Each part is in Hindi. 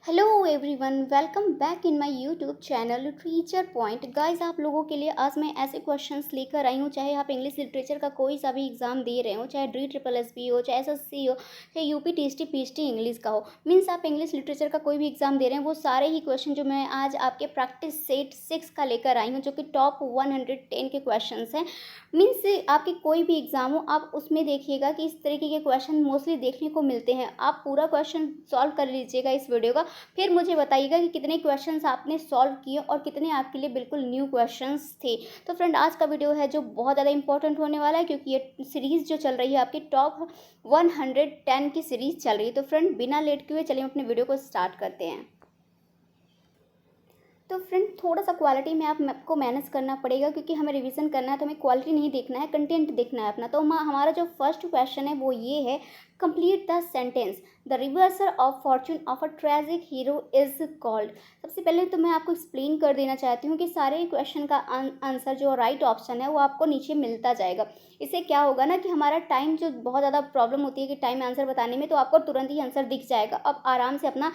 Hello everyone, welcome back in my YouTube channel literature point. Guys, आप लोगों के लिए आज मैं ऐसे क्वेश्चंस लेकर आई हूँ, चाहे आप इंग्लिश लिटरेचर का कोई सा भी एग्जाम दे रहे हो, चाहे डी ट्रिपल एस बी हो, चाहे एसएससी हो, चाहे यूपी टीएसटी पीएचडी इंग्लिश का हो। मीन्स आप इंग्लिश लिटरेचर का कोई भी एग्जाम दे रहे हैं, वो सारे ही क्वेश्चन जो मैं आज आपके प्रैक्टिस सेट 6 का लेकर आई हूँ, जो कि टॉप 110 के क्वेश्चन हैं। मीन्स आपके कोई भी एग्जाम हो, आप उसमें देखिएगा कि इस तरीके के क्वेश्चन मोस्टली देखने को मिलते हैं। आप पूरा क्वेश्चन सॉल्व कर लीजिएगा इस वीडियो का, फिर मुझे बताइएगा कि कितने क्वेश्चंस आपने सॉल्व किए और कितने आपके लिए बिल्कुल न्यू क्वेश्चंस थे। तो फ्रेंड, आज का वीडियो है जो बहुत ज़्यादा इंपॉर्टेंट होने वाला है, क्योंकि ये सीरीज़ जो चल रही है आपकी टॉप 110 की सीरीज़ चल रही है। तो फ्रेंड, बिना लेट किए चलिए अपने वीडियो को स्टार्ट करते हैं। तो फ्रेंड, थोड़ा सा क्वालिटी में आपको मैनेज करना पड़ेगा, क्योंकि हमें रिवीजन करना है, तो हमें क्वालिटी नहीं देखना है, कंटेंट देखना है अपना। तो हमारा जो फर्स्ट क्वेश्चन है वो ये है, complete the sentence the reversal of Fortune of a tragic hero is called. सबसे पहले तो मैं आपको एक्सप्लेन कर देना चाहती हूँ कि सारे क्वेश्चन का आंसर जो राइट ऑप्शन है वो आपको नीचे मिलता जाएगा। इससे क्या होगा ना कि हमारा टाइम, जो बहुत ज़्यादा प्रॉब्लम होती है कि टाइम आंसर बताने में, तो आपको तुरंत ही आंसर दिख जाएगा। अब आराम से अपना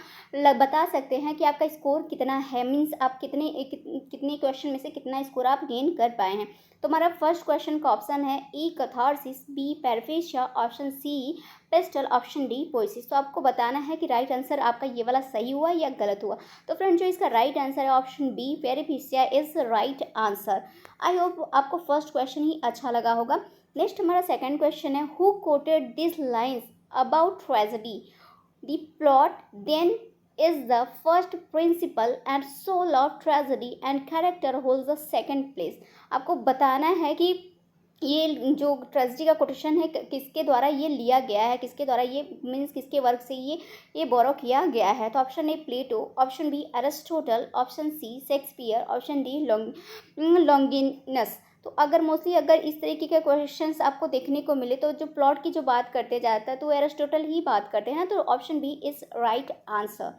बता सकते हैं कि आपका स्कोर कितना है, मीन्स आप कितने क्वेश्चन में से कितना स्कोर आप गेन कर पाए हैं। तो हमारा फर्स्ट क्वेश्चन का ऑप्शन है E catharsis, B parrhesia, option C pastel, option D poesis. तो आपको बताना है कि राइट आंसर आपका ये वाला सही हुआ या गलत हुआ। तो फ्रेंड, जो इसका राइट आंसर है option B parrhesia is right answer. I hope आपको फर्स्ट क्वेश्चन ही अच्छा लगा होगा। नेक्स्ट हमारा सेकंड क्वेश्चन है, who quoted this lines about tragedy the plot then is the first principle and soul of tragedy and character holds the second place। आपको बताना है कि ये जो ट्रेजेडी का कोटेशन है किसके द्वारा ये लिया गया है, किसके द्वारा ये, मीन्स किसके वर्क से ये बोरो किया गया है। तो option A Plato, option B Aristotle, option C Shakespeare, option D Longinus. तो अगर मोस्टली अगर इस तरीके के क्वेश्चंस आपको देखने को मिले, तो जो प्लॉट की जो बात करते जाता है तो एरिस्टोटल ही बात करते हैं ना। तो option B is right answer.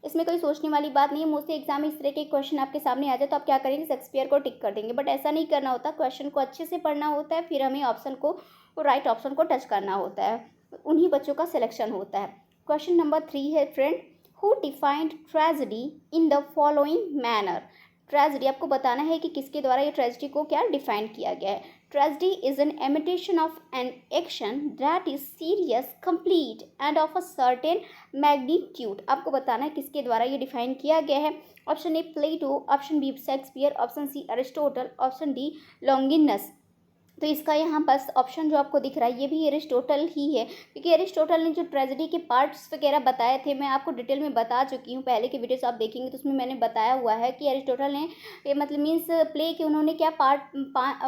इसमें कोई सोचने वाली बात नहीं है। मोस्टली एग्जाम में इस तरह के क्वेश्चन आपके सामने आ जाए तो आप क्या करेंगे, शेक्सपियर को टिक कर देंगे, बट ऐसा नहीं करना होता। क्वेश्चन को अच्छे से पढ़ना होता है, फिर हमें ऑप्शन को, राइट ऑप्शन को टच करना होता है, उन्हीं बच्चों का सिलेक्शन होता है। क्वेश्चन नंबर 3 है friend, who defined tragedy in the following manner. Tragedy आपको बताना है कि किसके द्वारा ये ट्रेजेडी को क्या डिफाइन किया गया है। Tragedy is an imitation of an action that is serious, complete and of a certain magnitude। आपको बताना है किसके द्वारा ये डिफाइन किया गया है। Option A Plato, option B Shakespeare, option C Aristotle, option D Longinus. तो इसका यहाँ बस ऑप्शन जो आपको दिख रहा है ये भी एरिस्टोटल ही है, क्योंकि एरिस्टोटल ने जो ट्रेजेडी के पार्ट्स वगैरह बताए थे, मैं आपको डिटेल में बता चुकी हूँ। पहले के वीडियोस आप देखेंगे तो उसमें मैंने बताया हुआ है कि एरिस्टोटल ने ये मतलब मीन्स प्ले के उन्होंने क्या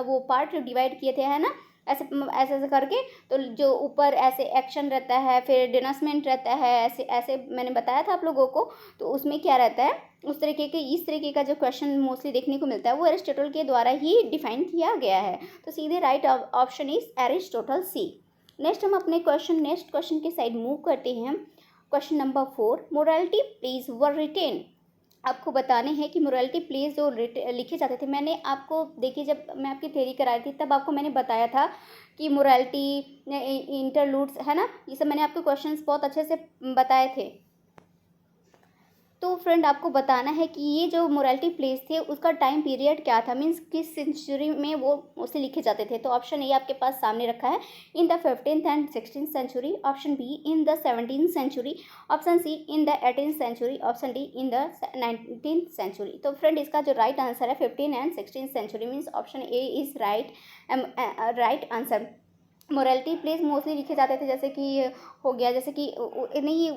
वो पार्ट डिवाइड किए थे, है ना, ऐसे ऐसे ऐसे करके। तो जो ऊपर ऐसे एक्शन रहता है, फिर डिनसमेंट रहता है, ऐसे ऐसे मैंने बताया था आप लोगों को। तो उसमें क्या रहता है, उस तरीके के, इस तरीके का जो क्वेश्चन मोस्टली देखने को मिलता है वो एरिस्टोटल के द्वारा ही डिफाइन किया गया है। तो सीधे right option is Aristotle C. Next हम अपने नेक्स्ट क्वेश्चन के साइड मूव करते हैं। Question number 4, morality plays were written. आपको बताने हैं कि मोरालिटी प्लेज जो लिखे जाते थे, मैंने आपको देखिए जब मैं आपकी थ्योरी कराई थी तब आपको मैंने बताया था कि मोरालिटी इंटरलूड्स, है ना, ये सब मैंने आपको क्वेश्चंस बहुत अच्छे से बताए थे। तो फ्रेंड, आपको बताना है कि ये जो मोरालिटी प्लेज थे उसका टाइम पीरियड क्या था, मीन्स किस सेंचुरी में वो उसे लिखे जाते थे। तो ऑप्शन ए आपके पास सामने रखा है, in the 15th and 16th century, option B in the 17th century, option C in the 18th century, option D in the 19th century. तो फ्रेंड, इसका जो राइट आंसर है 15 and 16th century, means option A is right answer. Morality plays mostly लिखे जाते थे, जैसे कि हो गया, जैसे कि नहीं,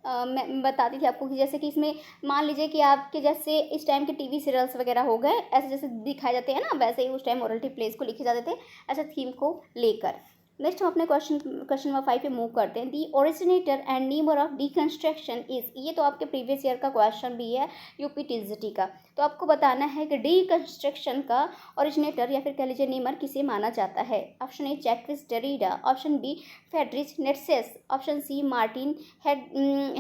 मैं बताती थी आपको कि जैसे कि इसमें मान लीजिए कि आपके जैसे इस टाइम के टीवी सीरियल्स वगैरह हो गए, ऐसे जैसे दिखाए जाते हैं ना, वैसे ही उस टाइम मोरालिटी प्लेस को लिखे जाते थे, ऐसे थीम को लेकर। नेक्स्ट हम अपने क्वेश्चन नंबर 5 पे मूव करते हैं। The originator and namer of deconstruction is. ये तो आपके प्रीवियस ईयर का क्वेश्चन भी है यूपी टीजीटी का। तो आपको बताना है कि डीकंस्ट्रक्शन का ओरिजिनेटर या फिर कह लीजिए नेमर किसे माना जाता है। Option A Jacques Derrida, option B Friedrich Nietzsche, option C Martin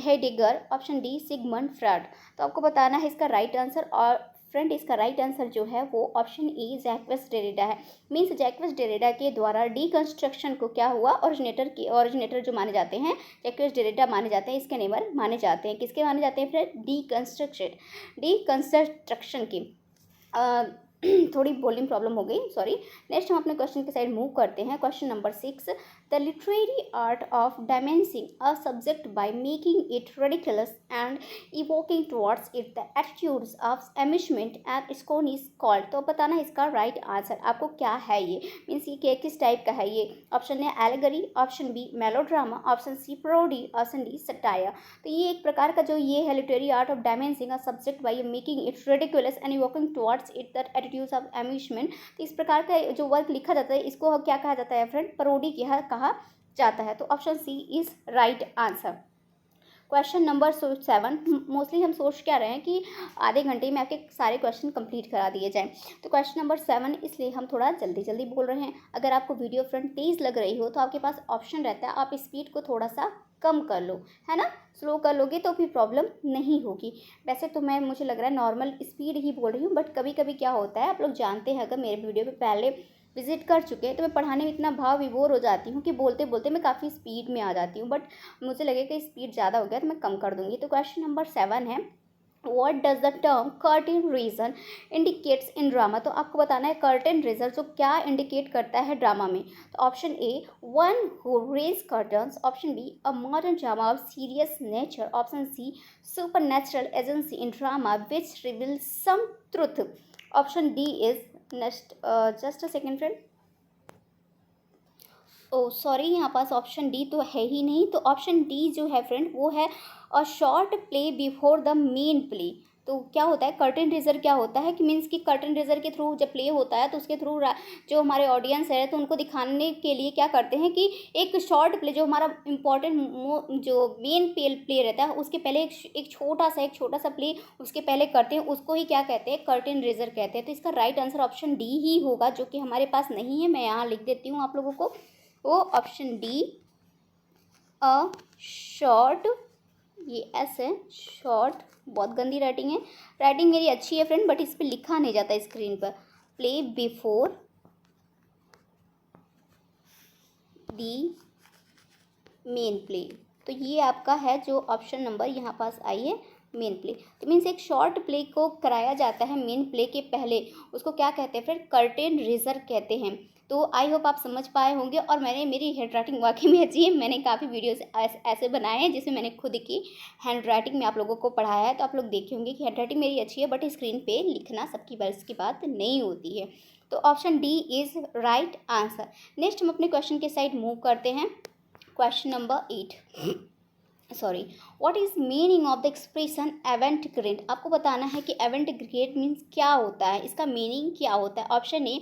Heidegger, option D Sigmund Freud. तो आपको बताना है इसका राइट आंसर। और फ्रेंड इसका राइट आंसर जो है वो ऑप्शन ए जैक्वेस डेरिडा है। मीन्स जैक्वेस डेरिडा के द्वारा डीकंस्ट्रक्शन को क्या हुआ, ओरिजिनेटर जो माने जाते हैं जैक्वेस डेरिडा माने जाते हैं, इसके नेबर माने जाते हैं। किसके माने जाते हैं फ्रेंड? डीकंस्ट्रक्शन के। थोड़ी वॉल्यूम प्रॉब्लम हो गई, सॉरी। नेक्स्ट हम अपने क्वेश्चन के साइड मूव करते हैं। Question number 6, the literary art of diminishing a subject by making it ridiculous and evoking towards it the attitudes of amusement and scorn is called. तो बताना इसका राइट आंसर आपको क्या है। ये मीन्स ये किस टाइप का है ये? Option A allegory, option B melodrama, option C parody, option D satire. तो ये एक प्रकार का जो ये है literary art of diminishing a subject by making it ridiculous and evoking towards it the attitudes of amusement. तो इस प्रकार का जो वर्क लिखा जाता है इसको क्या कहा जाता है फ्रेंड? पैरोडी कहा जाता है। तो option C is right answer. Question number 7, mostly हम सोच क्या रहे हैं कि आधे घंटे में आपके सारे क्वेश्चन कंप्लीट करा दिए जाएं। तो क्वेश्चन नंबर 7 इसलिए हम थोड़ा जल्दी बोल रहे हैं। अगर आपको वीडियो फ्रेंड तेज़ लग रही हो तो आपके पास ऑप्शन रहता है, आप स्पीड को थोड़ा सा कम कर लो, है ना। स्लो कर लोगे तो फिर प्रॉब्लम नहीं होगी। वैसे तो मुझे लग रहा है नॉर्मल स्पीड ही बोल रही हूँ, बट कभी कभी क्या होता है, आप लोग जानते हैं, अगर मेरे वीडियो पे पहले विजिट कर चुके हैं तो मैं पढ़ाने में इतना भाव विभोर हो जाती हूँ कि बोलते बोलते मैं काफ़ी स्पीड में आ जाती हूँ। बट मुझे लगे कि स्पीड ज़्यादा हो गया तो मैं कम कर दूँगी। तो क्वेश्चन नंबर 7 है, What does the term curtain raiser indicates in drama? तो आपको बताना है curtain raiser जो क्या इंडिकेट करता है ड्रामा में। तो option A one who raise curtains, option B a modern drama of serious nature, option C supernatural agency in drama which reveals some truth, option D is next just a second friend, oh sorry यहाँ पास ऑप्शन डी तो है ही नहीं। तो ऑप्शन डी जो है फ्रेंड वो है a short play before the main play. तो क्या होता है कर्टन रेजर, क्या होता है कि मीन्स कि कर्टन रेजर के थ्रू जब प्ले होता है तो उसके थ्रू जो हमारे ऑडियंस है तो उनको दिखाने के लिए क्या करते हैं कि एक शॉर्ट प्ले जो हमारा इम्पॉर्टेंट जो मेन प्ले रहता है उसके पहले एक छोटा सा प्ले उसके पहले करते हैं, उसको ही क्या कहते हैं? कर्टन रेजर कहते हैं। तो इसका राइट आंसर ऑप्शन डी ही होगा, जो कि हमारे पास नहीं है। मैं यहाँ लिख देती हूँ आप लोगों को, वो ऑप्शन डी अ शॉर्ट, ये एस है शॉर्ट, बहुत गंदी राइटिंग है, राइटिंग मेरी अच्छी है फ्रेंड बट इस पर लिखा नहीं जाता स्क्रीन पर, play before the main play. तो ये आपका है जो ऑप्शन नंबर यहाँ पास आई है, मेन प्ले। तो मीन्स एक शॉर्ट प्ले को कराया जाता है मेन प्ले के पहले, उसको क्या कहते हैं फिर? कर्टेन रेजर कहते हैं। तो आई होप आप समझ पाए होंगे। और मेरी हैंड राइटिंग वाकई में अच्छी है, मैंने काफ़ी वीडियोस ऐसे बनाए हैं जिसमें मैंने खुद की हैंड राइटिंग में आप लोगों को पढ़ाया है। तो आप लोग देखे होंगे कि हैंड राइटिंग मेरी अच्छी है, बट स्क्रीन पे लिखना सबकी बस की बात नहीं होती है। तो option D is right answer. Next हम अपने क्वेश्चन के साइड मूव करते हैं। Question number 8, sorry, what is meaning of the expression avant garde? आपको बताना है कि एवेंट ग्रेड मीन्स क्या होता है, इसका मीनिंग क्या होता है। Option A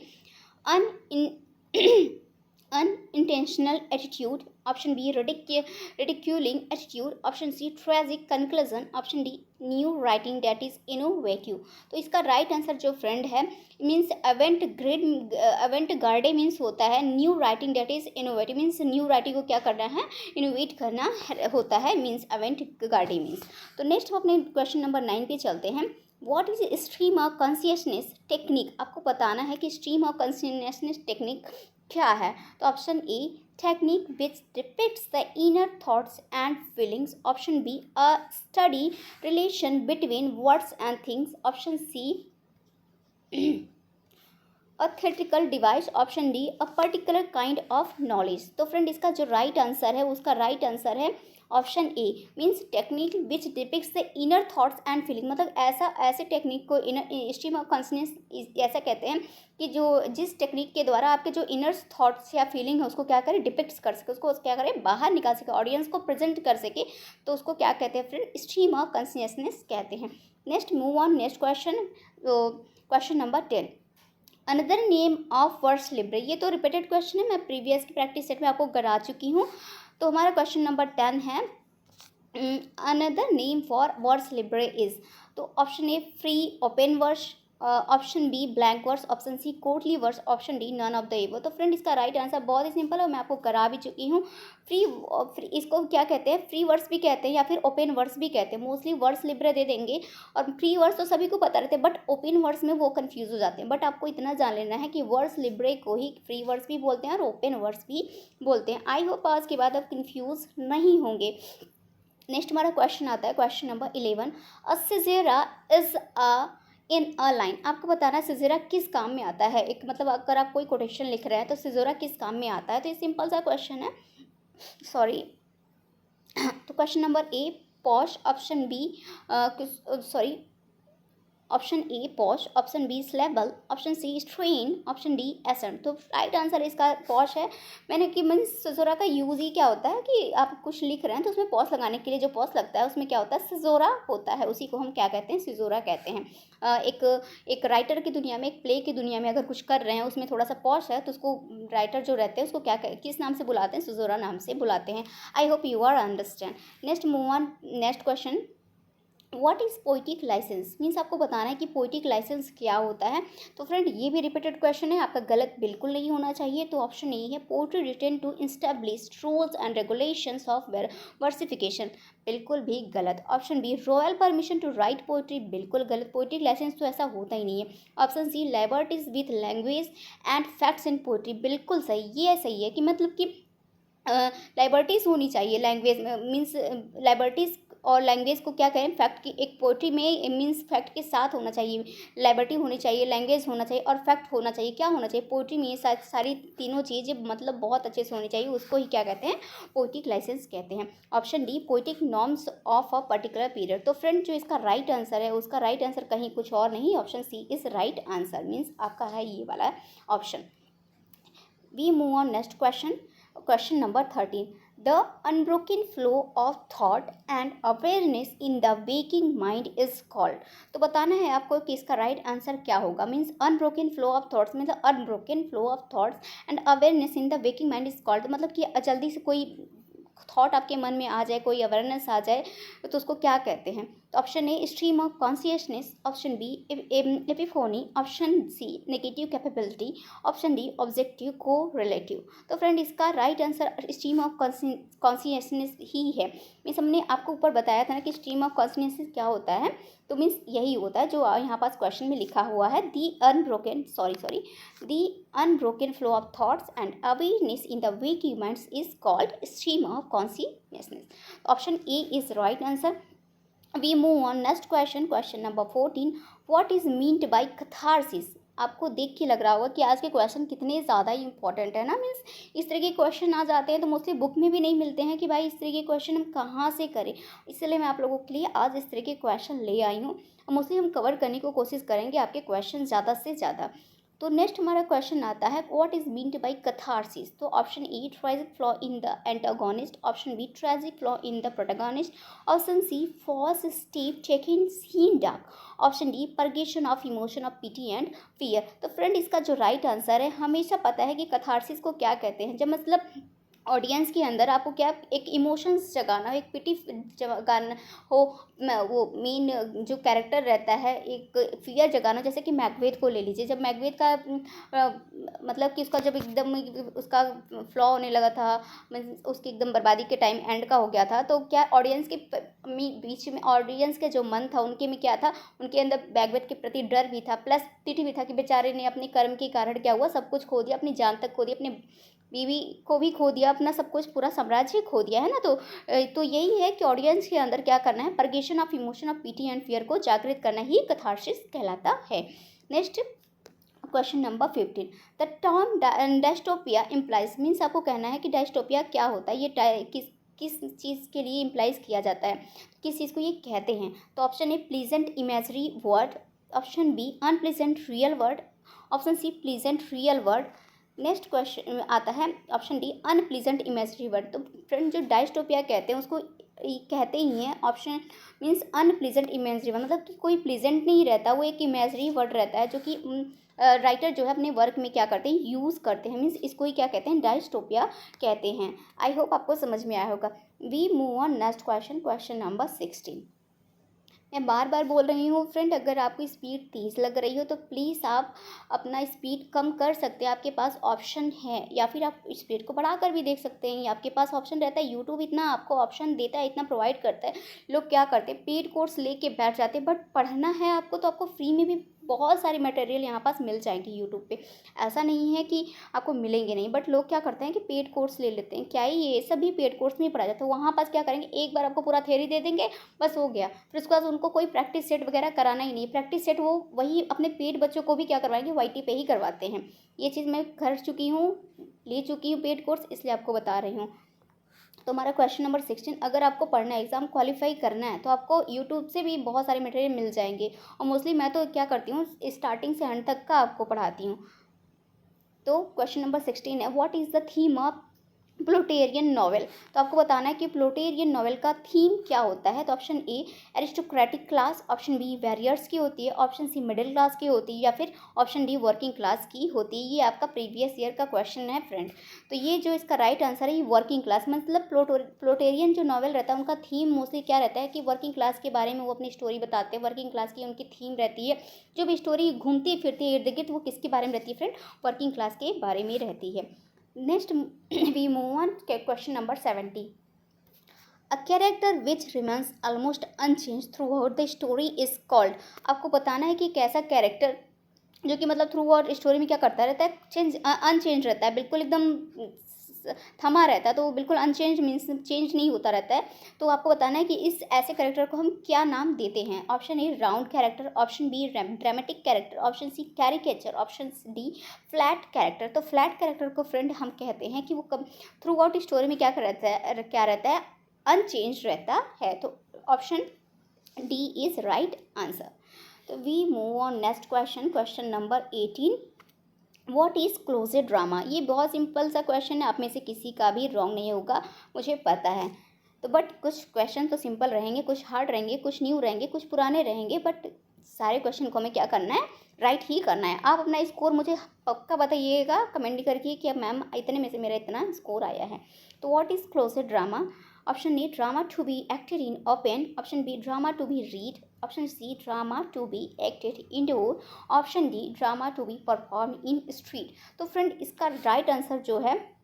unintentional attitude, option B ridiculing attitude, option C tragic conclusion, option D new writing that is innovative. तो इसका राइट आंसर जो फ्रेंड है मीन्स एवेंट गार्डे मीन्स होता है new writing that is innovative, means new writing को क्या करना है? इनोवेट करना होता है, मीन्स एवेंट गार्डे मीन्स। तो नेक्स्ट हम अपने क्वेश्चन नंबर 9 पे चलते हैं। What is stream of consciousness technique? आपको बताना है कि स्ट्रीम ऑफ कॉन्शियसनेस टेक्निक क्या है। तो option A technique which depicts the inner thoughts and feelings, option B a study relation between words and things, option C a theoretical device, option D a particular kind of knowledge. तो फ्रेंड इसका जो राइट आंसर है उसका राइट आंसर है option A means technique which depicts the inner thoughts and feeling. मतलब ऐसे टेक्निक को इनर स्ट्रीम ऑफ कॉन्शियसनेस ऐसा कहते हैं कि जो जिस टेक्निक के द्वारा आपके जो इनर थॉट्स या फीलिंग है उसको क्या करें? डिपिक्ट कर सके, उसको क्या करें? बाहर निकाल सके, ऑडियंस को प्रेजेंट कर सके। तो उसको क्या कहते हैं फ्रेंड? स्ट्रीम ऑफ कॉन्शियसनेस कहते हैं। Next move on, next question, question number 10, another name of words Libre. ये तो रिपीटेड क्वेश्चन है, मैं प्रीवियस की प्रैक्टिस सेट में आपको करा चुकी हूँ। तो हमारा क्वेश्चन नंबर 10 है another name for words libre is. तो option A free open words, option B blank words, option C courtly words, option D none of the above. तो फ्रेंड इसका राइट आंसर बहुत ही सिंपल है और मैं आपको करा भी चुकी हूँ। फ्री इसको क्या कहते हैं, फ्री वर्ड्स भी कहते हैं या फिर ओपन वर्ड्स भी कहते हैं। मोस्टली वर्ड्स लिब्रे दे देंगे और फ्री वर्ड्स तो सभी को पता रहते हैं, बट ओपन वर्ड्स में वो कंफ्यूज हो जाते हैं। बट आपको इतना जान लेना है कि वर्ड्स लिब्रे को ही फ्री वर्ड्स भी बोलते हैं और ओपन वर्ड्स भी बोलते हैं। आई होप आज के बाद आप कंफ्यूज नहीं होंगे। नेक्स्ट हमारा क्वेश्चन आता है, question number 11। A caesura is a in a line. आपको बताना है सिजेरा किस काम में आता है। एक मतलब अगर आप कोई कोटेशन लिख रहे हैं तो सिजेरा किस काम में आता है। तो ये सिंपल सा क्वेश्चन है, सॉरी। तो question number A pause, option B sorry option A pause, option B syllable, option C strain, option D accent. तो राइट आंसर इसका पॉश है। मैंने कि मीन्स सिजोरा का यूज़ ही क्या होता है कि आप कुछ लिख रहे हैं तो उसमें पॉज लगाने के लिए जो पॉज लगता है उसमें क्या होता है, सिजोरा होता है। उसी को हम क्या कहते हैं, सिजोरा कहते हैं। एक राइटर की दुनिया में, एक प्ले की दुनिया में अगर कुछ कर रहे हैं उसमें थोड़ा सा पॉश है तो उसको राइटर जो रहते हैं उसको क्या किस नाम से बुलाते हैं, सिजोरा नाम से बुलाते हैं। I hope you are understand. Next move on, next question. What is poetic licence. Means आपको बताना है कि पोइटिक लाइसेंस क्या होता है। तो फ्रेंड ये भी रिपीटेड क्वेश्चन है, आपका गलत बिल्कुल नहीं होना चाहिए। तो ऑप्शन ए है poetry written to establish rules and regulations of versification, बिल्कुल भी गलत। Option B royal permission to write poetry, बिल्कुल गलत। पोइट्रिक लाइसेंस तो ऐसा होता ही नहीं है। Option C liberties with language and facts in poetry, बिल्कुल सही। ये सही है कि मतलब कि लाइबर्टीज़ होनी चाहिए लैंग्वेज में। मीन्स लाइबर्टीज़ और लैंग्वेज को क्या करें, फैक्ट की एक पोइट्री में मीन्स फैक्ट के साथ होना चाहिए। लाइबर्टी होनी चाहिए, लैंग्वेज होना चाहिए और फैक्ट होना चाहिए। क्या होना चाहिए, पोइट्री में ये सारी तीनों चीज़ें मतलब बहुत अच्छे से होनी चाहिए। उसको ही क्या कहते हैं, पोइटिक लाइसेंस कहते हैं। Option D poetic norms of a particular period. तो फ्रेंड जो इसका राइट आंसर है उसका राइट आंसर कहीं कुछ और नहीं, option C is right answer. Means आपका है ये वाला option. We move on next question, question number 13। The unbroken flow of thought and awareness in the waking mind is called। तो बताना है आपको कि इसका राइट आंसर क्या होगा। Means unbroken flow of thoughts, मतलब unbroken flow of thoughts and awareness in the waking mind is called. मतलब कि जल्दी से कोई थॉट आपके मन में आ जाए, कोई अवेयरनेस आ जाए तो उसको क्या कहते हैं। तो option A stream of consciousness, option B epiphany, option C negative capability, option D objective correlative. तो फ्रेंड इसका right answer stream of consciousness ही है। मीन्स हमने आपको ऊपर बताया था ना कि स्ट्रीम ऑफ कॉन्शियसनेस क्या होता है। तो मीन्स यही होता है जो यहाँ पास क्वेश्चन में लिखा हुआ है, the unbroken flow of thoughts and awareness in the waking minds is called stream of consciousness. Option A is right answer. We move on next question, question number 14। What is meant by catharsis. आपको देख के लग रहा होगा कि आज के क्वेश्चन कितने ज़्यादा इंपॉर्टेंट है ना। मीन्स इस तरह के क्वेश्चन आ जाते हैं तो मोस्टली बुक में भी नहीं मिलते हैं कि भाई इस तरह के क्वेश्चन हम कहाँ से करें। इसलिए मैं आप लोगों के लिए आज इस तरह के क्वेश्चन ले आई हूँ। मोस्टली हम कवर करने की कोशिश करेंगे आपके क्वेश्चन ज़्यादा से ज़्यादा। तो नेक्स्ट हमारा क्वेश्चन आता है, what is meant by catharsis. तो option A tragic flaw in the antagonist, option B tragic flaw in the protagonist, option C false step taken seen dark, option D purgation of emotion of pity and fear. तो फ्रेंड इसका जो राइट आंसर है, हमेशा पता है कि कैथारसिस को क्या कहते हैं। जब मतलब ऑडियंस के अंदर आपको क्या एक इमोशंस जगाना, एक पिटी जगाना हो, वो मेन जो कैरेक्टर रहता है एक फियर जगाना। जैसे कि मैकबेथ को ले लीजिए, जब मैकबेथ का मतलब कि उसका जब एकदम उसका फ्लॉ होने लगा था, उसकी एकदम बर्बादी के टाइम एंड का हो गया था, तो क्या ऑडियंस के बीच में, ऑडियंस के जो मन था उनके में क्या था, उनके अंदर मैकबेथ के प्रति डर भी था, प्लस पिटी भी था कि बेचारे ने अपने कर्म के कारण क्या हुआ, सब कुछ खो दिया, अपनी जान तक खो दी, अपने बीवी को भी खो दिया, अपना सब कुछ पूरा साम्राज्य खो दिया है ना। तो यही है कि ऑडियंस के अंदर क्या करना है, purgation of emotion of PT and fear को जागृत करना ही कैथारसिस कहलाता है। Next question number 15। The term dystopia implies. Means आपको कहना है कि डायस्टोपिया क्या होता है, ये किस चीज़ के लिए इम्प्लाइज किया जाता है, किस चीज़ को ये कहते हैं। तो option A pleasant imagery word, option B unpleasant real word, option C pleasant real word. Next question आता है option D unpleasant imagery word. तो फ्रेंड जो डायस्टोपिया कहते हैं उसको कहते ही हैं option means unpleasant imagery word, मतलब कि कोई प्लीजेंट नहीं रहता, वो एक इमेजरी वर्ड रहता है जो कि राइटर जो है अपने वर्क में क्या करते हैं, यूज़ करते हैं। मीन्स इसको ही क्या कहते हैं, डायस्टोपिया कहते हैं। आई होप आपको समझ में आया होगा। We move on next question, question number 16। मैं बार बार बोल रही हूँ फ्रेंड, अगर आपको स्पीड तेज़ लग रही हो तो प्लीज़ आप अपना स्पीड कम कर सकते हैं, आपके पास ऑप्शन है, या फिर आप स्पीड को बढ़ाकर भी देख सकते हैं, या आपके पास ऑप्शन रहता है। यूट्यूब इतना आपको ऑप्शन देता है, इतना प्रोवाइड करता है। लोग क्या करते हैं, पेड कोर्स लेके बैठ जाते हैं, बट पढ़ना है आपको तो आपको फ्री में भी बहुत सारे मटेरियल यहाँ पास मिल जाएंगे यूट्यूब पे। ऐसा नहीं है कि आपको मिलेंगे नहीं, बट लोग क्या करते हैं कि पेड कोर्स ले लेते हैं। क्या ही ये सभी पेड कोर्स में ही पढ़ा जाता है। वहाँ पास क्या करेंगे, एक बार आपको पूरा थ्योरी दे देंगे, बस हो गया। फिर उसके बाद उनको कोई प्रैक्टिस सेट वगैरह कराना ही नहीं। प्रैक्टिस सेट वो वही अपने पेड बच्चों को भी क्या करवाएंगे, वाईटी पे ही करवाते हैं। ये चीज़ मैं कर चुकी हूँ, ले चुकी हूँ पेड कोर्स, इसलिए आपको बता रही हूँ। तो हमारा क्वेश्चन नंबर 16, अगर आपको पढ़ना है, एग्ज़ाम क्वालिफाई करना है, तो आपको यूट्यूब से भी बहुत सारे मटेरियल मिल जाएंगे। और मोस्टली मैं तो क्या करती हूँ, स्टार्टिंग से एंड तक का आपको पढ़ाती हूँ। तो क्वेश्चन नंबर 16 है, what is the theme of Plutarian novel. तो आपको बताना है कि प्लूटेरियन नॉवेल का थीम क्या होता है। तो option A aristocratic class, option B warriors की होती है, ऑप्शन सी मिडिल क्लास की होती है, या फिर ऑप्शन डी वर्किंग क्लास की होती है। ये आपका प्रीवियस ईयर का क्वेश्चन है फ्रेंड। तो ये जो इसका राइट आंसर है, ये वर्किंग क्लास, मतलब प्लूटेरियन जो नॉवेल रहता है उनका थीम मोस्टली क्या रहता है कि वर्किंग क्लास के बारे में वो अपनी स्टोरी बताते हैं। वर्किंग क्लास की उनकी थीम रहती है, जो भी स्टोरी घूमती फिरती है इर्द गिर्द, वो किसके बारे में रहती है फ्रेंड, वर्किंग क्लास के बारे में रहती है। Next, we move on to question number 70. A character which remains almost unchanged throughout the story is called. आपको बताना है कि कैसा कैरेक्टर जो कि मतलब थ्रू आउट स्टोरी में क्या करता रहता है, अनचेंज रहता है, बिल्कुल एकदम थमा रहता है। तो बिल्कुल अनचेंज मीन्स चेंज नहीं होता रहता है। तो आपको बताना है कि इस ऐसे कैरेक्टर को हम क्या नाम देते हैं। Option A round character, option B dramatic character, option C caricature, option D flat character. तो फ्लैट कैरेक्टर को फ्रेंड हम कहते हैं कि वो कब थ्रू आउट स्टोरी में क्या रहता है, अनचेंज रहता है। तो option D is right answer. तो we move on next question, question number 18, what is closed drama. ये बहुत सिंपल सा क्वेश्चन है, आप में से किसी का भी रॉन्ग नहीं होगा, मुझे पता है। तो बट कुछ क्वेश्चन तो सिंपल रहेंगे, कुछ हार्ड रहेंगे, कुछ न्यू रहेंगे, कुछ पुराने रहेंगे, बट सारे क्वेश्चन को हमें क्या करना है, राइट ही करना है। आप अपना स्कोर मुझे पक्का बताइएगा कमेंट करके कि मैम इतने में से मेरा इतना स्कोर आया है। तो what is closed drama. Option A drama to be acted in open, option B drama to be read, option C drama to be acted indoor, option D drama to be perform in street. तो फ्रेंड इसका राइट आंसर जो है,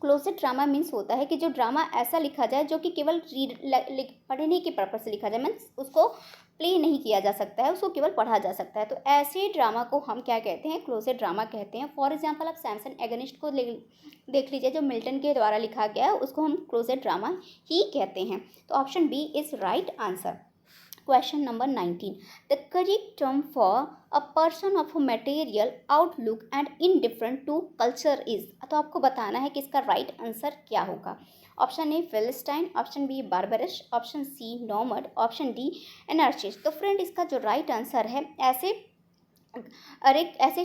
क्लोजेड ड्रामा मीन्स होता है कि जो ड्रामा ऐसा लिखा जाए जो कि केवल पढ़ने के पर्पज से लिखा जाए, मीन्स उसको प्ले नहीं किया जा सकता है, उसको केवल पढ़ा जा सकता है। तो ऐसे ड्रामा को हम क्या कहते हैं, क्लोजेड ड्रामा कहते हैं। फॉर एग्जांपल आप सैमसन एगनिस्ट को देख लीजिए, जो मिल्टन के द्वारा लिखा गया है, उसको हम क्लोजेड ड्रामा ही कहते हैं। तो option B is right answer. Question number 19. The correct term for a person of a material outlook and indifferent to culture is. तो आपको बताना है कि इसका राइट आंसर क्या होगा। Option A Philistine, option B barbarous, option C nomad, option D anarchist. तो फ्रेंड इसका जो राइट आंसर है, ऐसे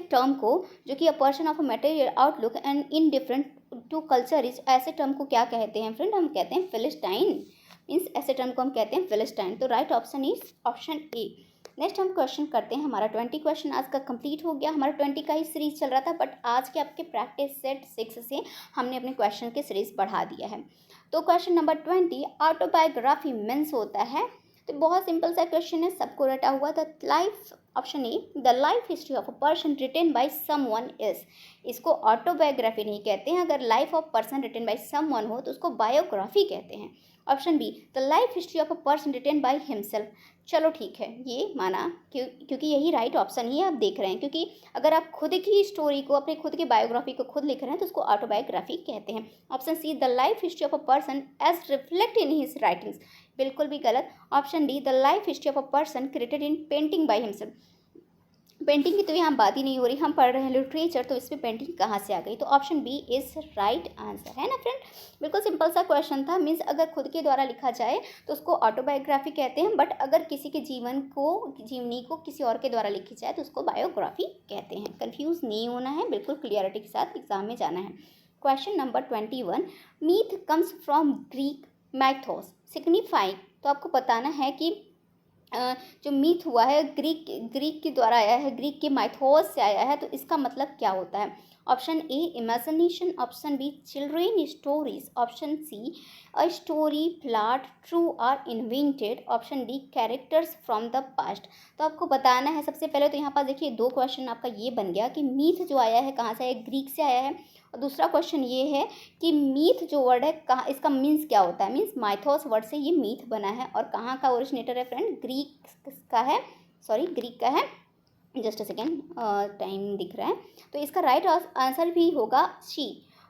टर्म को जो कि a person of a material outlook and indifferent to culture is, ऐसे टर्म को क्या कहते हैं फ्रेंड, हम कहते हैं फिलिस्टाइन। मीन्स ऐसे टर्म को हम कहते हैं फिलिस्टाइन। तो right option is option A. Next हम क्वेश्चन करते हैं, हमारा 20 क्वेश्चन आज का कंप्लीट हो गया। हमारा 20 का ही सीरीज चल रहा था, बट आज के आपके प्रैक्टिस सेट 6 से हमने अपने क्वेश्चन के सीरीज बढ़ा दिया है। तो क्वेश्चन नंबर 20, ऑटोबायोग्राफी मीन्स होता है। तो बहुत सिंपल सा क्वेश्चन है, सबको रटा हुआ। The life, option A the life history of a person written by someone is. इसको ऑटोबायोग्राफी नहीं कहते हैं, अगर life of person written by someone हो तो उसको बायोग्राफी कहते हैं। Option B the life history of a person written by himself. चलो ठीक है, ये माना क्योंकि यही राइट ऑप्शन ही आप देख रहे हैं, क्योंकि अगर आप खुद की स्टोरी को, अपने खुद की बायोग्राफी को खुद लिख रहे हैं तो उसको ऑटोबायोग्राफी कहते हैं। Option C the life history of a person as reflect in his writings, बिल्कुल भी गलत। Option D the life history of a person created in painting by himself. Painting की तो यहाँ बात ही नहीं हो रही, हम पढ़ रहे हैं लिटरेचर, तो इसमें पेंटिंग कहाँ से आ गई। तो option B is right answer, है ना फ्रेंड। बिल्कुल सिंपल सा क्वेश्चन था। मीन्स अगर खुद के द्वारा लिखा जाए तो उसको ऑटोबायोग्राफी कहते हैं, बट अगर किसी के जीवनी को किसी और के द्वारा लिखी जाए तो उसको बायोग्राफी कहते हैं। कन्फ्यूज नहीं होना है, बिल्कुल क्लियरिटी के साथ एग्जाम में जाना है। Question number 21, myth comes from Greek mythos signifying. तो आपको बताना है कि जो मीथ हुआ है ग्रीक के द्वारा आया है, ग्रीक के माइथोस से आया है, तो इसका मतलब क्या होता है। Option A imagination, option B children stories, option C a story plot true और invented, option D characters from the past. तो आपको बताना है सबसे पहले तो यहाँ पर देखिए दो क्वेश्चन आपका ये बन गया कि मीथ जो आया है कहाँ से आया, ग्रीक से आया है। और दूसरा क्वेश्चन ये है कि मीथ जो वर्ड है कहाँ, इसका मीन्स क्या होता है, मीन्स माइथोस वर्ड से ये मीथ बना है और कहाँ का ओरिजिनेटर है फ्रेंड, ग्रीक का है, सॉरी ग्रीक का है। जस्ट अ सेकेंड, टाइम दिख रहा है। तो इसका राइट आंसर भी होगा सी,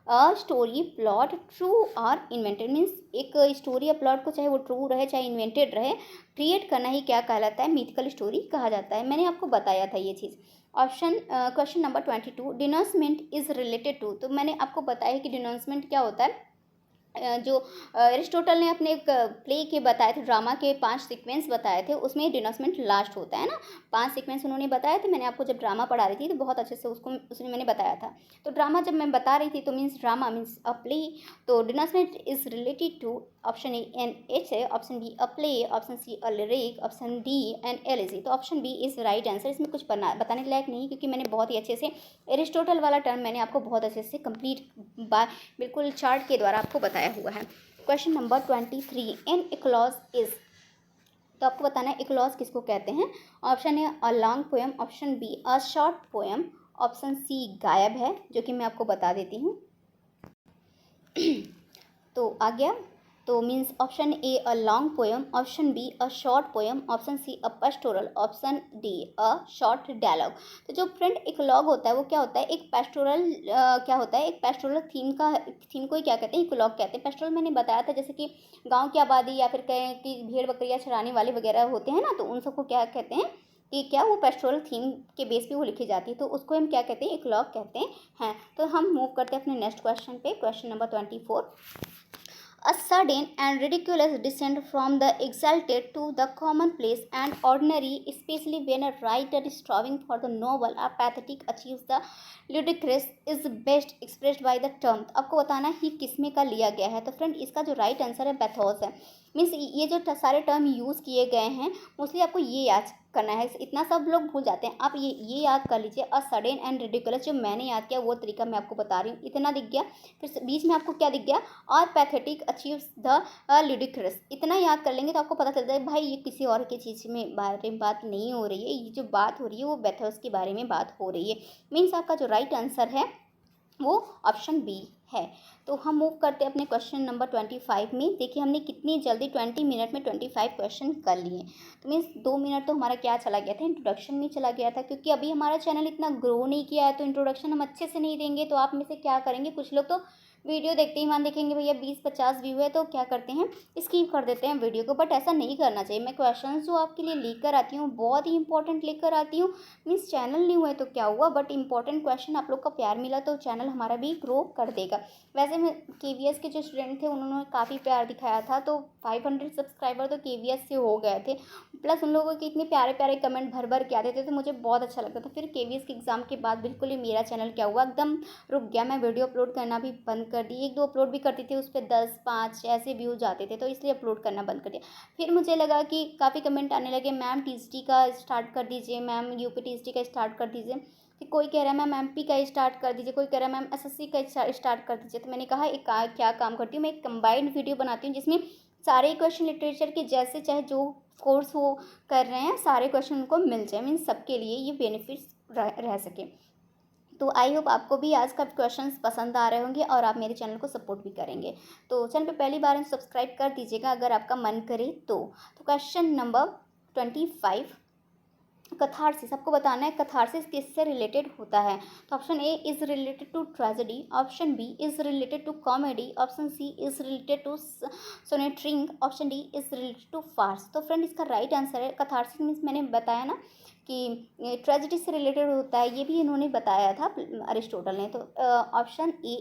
अ स्टोरी प्लॉट ट्रू और इन्वेंटेड। मीन्स एक स्टोरी या प्लॉट को चाहे वो ट्रू रहे चाहे इन्वेंटेड रहे, क्रिएट करना ही क्या कहलाता है, मिथिकल स्टोरी कहा जाता है। मैंने आपको बताया था ये चीज़। Option question number 22 denouement is related to. तो मैंने आपको बताया कि डिनोसमेंट क्या होता है। जो एरिस्टोटल ने अपने एक प्ले के बताए थे, ड्रामा के 5 सीक्वेंस बताए थे, उसमें डिनोसमेंट लास्ट होता है ना। 5 सीक्वेंस उन्होंने बताए थे, मैंने आपको जब ड्रामा पढ़ा रही थी तो बहुत अच्छे से उसमें मैंने बताया था। तो ड्रामा जब मैं बता रही थी तो means drama means a play. तो denouement is related to option A an H है, option B a play, option C a lyric, option D an elegy. तो option B is right answer. इसमें कुछ बताने के लायक नहीं, क्योंकि मैंने बहुत ही अच्छे से एरिस्टोटल वाला टर्म मैंने आपको बहुत अच्छे से कंप्लीट बिल्कुल चार्ट के द्वारा आपको बताया हुआ है। Question number 23 an eclogue is. तो आपको बताना है इक्लॉज किसको कहते हैं। Option A a long poem, option B a short poem, option C गायब है, जो कि मैं आपको बता देती हूँ। तो आ गया, तो means option A a long poem, option B a short poem, option C a pastoral, option D a short dialogue. तो जो फ्रेंड इकोलॉग होता है वो क्या होता है, एक पेस्टोरल क्या होता है, एक पेस्टोरल थीम को ही क्या कहते हैं, इकोलॉग कहते हैं। पेस्टोरल मैंने बताया था, जैसे कि गांव की आबादी या फिर कहें कि भेड़ बकरियाँ चराने वाले वगैरह होते हैं ना, तो उन सबको क्या कहते हैं कि क्या वो पेस्टोरल थीम के बेस पे वो लिखी जाती है, तो उसको हम क्या कहते हैं, इकोलॉग कहते हैं। तो हम मूव करते हैं अपने नेक्स्ट क्वेश्चन पे। Question number 24 a sudden and ridiculous descent from the exalted to the commonplace and ordinary, especially when a writer is striving for the novel or pathetic achieves the ludicrous, is best expressed by the term। तो आपको बताना है किस में का लिया गया है। तो फ्रेंड इसका जो राइट आंसर है पैथोस है। मीन्स ये जो सारे टर्म यूज़ किए गए हैं मोस्टली आपको ये याद करना है, इतना सब लोग भूल जाते हैं। आप ये याद कर लीजिए, अ सडन एंड रिडिकुलस जो मैंने याद किया वो तरीका मैं आपको बता रही हूँ। इतना दिख गया, फिर बीच में आपको क्या दिख गया, और पैथेटिक अचीव्स द ludicrous। इतना याद कर लेंगे तो आपको पता चलता है भाई ये किसी और की चीज़ में बारे में बात नहीं हो रही है, ये जो बात हो रही है वो पैथोस के बारे में बात हो रही है। मीन्स आपका जो राइट आंसर है वो ऑप्शन बी है। तो हम मूव करते हैं अपने क्वेश्चन नंबर 25 में। देखिए हमने कितनी जल्दी 20 मिनट में 25 क्वेश्चन कर लिए। तो मीन्स 2 मिनट तो हमारा क्या चला गया था, इंट्रोडक्शन में चला गया था, क्योंकि अभी हमारा चैनल इतना ग्रो नहीं किया है, तो इंट्रोडक्शन हम अच्छे से नहीं देंगे तो आप में से क्या करेंगे, कुछ लोग तो वीडियो देखते ही मान देखेंगे भैया 20-50 व्यू है तो क्या करते हैं, स्किप कर देते हैं वीडियो को। बट ऐसा नहीं करना चाहिए। मैं क्वेश्चंस जो आपके लिए लेकर आती हूँ बहुत ही इंपॉर्टेंट लेकर आती हूँ। मीन्स चैनल न्यू है तो क्या हुआ, बट इंपॉर्टेंट क्वेश्चन आप लोग का प्यार मिला तो चैनल हमारा भी ग्रो कर देगा। वैसे मैं KVS के जो स्टूडेंट थे उन्होंने काफ़ी प्यार दिखाया था, तो 500 सब्सक्राइबर तो KVS से हो गए थे। प्लस उन लोगों के इतने प्यारे प्यारे कमेंट भर भर के आते थे, तो मुझे बहुत अच्छा लगता था। फिर KVS के एग्ज़ाम के बाद बिल्कुल ही मेरा चैनल क्या हुआ, एकदम रुक गया। मैं वीडियो अपलोड करना भी बंद कर दी। 1-2 अपलोड भी करती थी, उस पर 10-5 ऐसे व्यूज आते थे, तो इसलिए अपलोड करना बंद कर दिया। फिर मुझे लगा कि काफ़ी कमेंट आने लगे, मैम TCT का स्टार्ट कर दीजिए, मैम UP TCT का स्टार्ट कर दीजिए। फिर कोई कह रहा है मैम MP का स्टार्ट कर दीजिए, कोई कह रहा है मैम SSC का स्टार्ट कर दीजिए। तो मैंने कहा एक क्या काम करती हूँ, मैं एक कंबाइंड वीडियो बनाती हूँ जिसमें सारे क्वेश्चन लिटरेचर के जैसे चाहे जो कोर्स वो कर रहे हैं सारे क्वेश्चन उनको मिल जाए, मीन्स सबके लिए ये बेनिफिट्स रह सके। तो आई होप आपको भी आज का क्वेश्चंस पसंद आ रहे होंगे और आप मेरे चैनल को सपोर्ट भी करेंगे। तो चैनल पे पहली बार सब्सक्राइब कर दीजिएगा अगर आपका मन करे तो। Question number 25 catharsis. आपको बताना है कथारसिस किससे रिलेटेड होता है। तो option A is related to tragedy, option B is related to comedy, option C is related to sonneteering, option D is related to farce. तो फ्रेंड इसका राइट आंसर है कथारसिस। मीन्स मैंने बताया ना कि ट्रेजेडी से रिलेटेड होता है, ये भी इन्होंने बताया था अरिस्टोटल ने। तो option A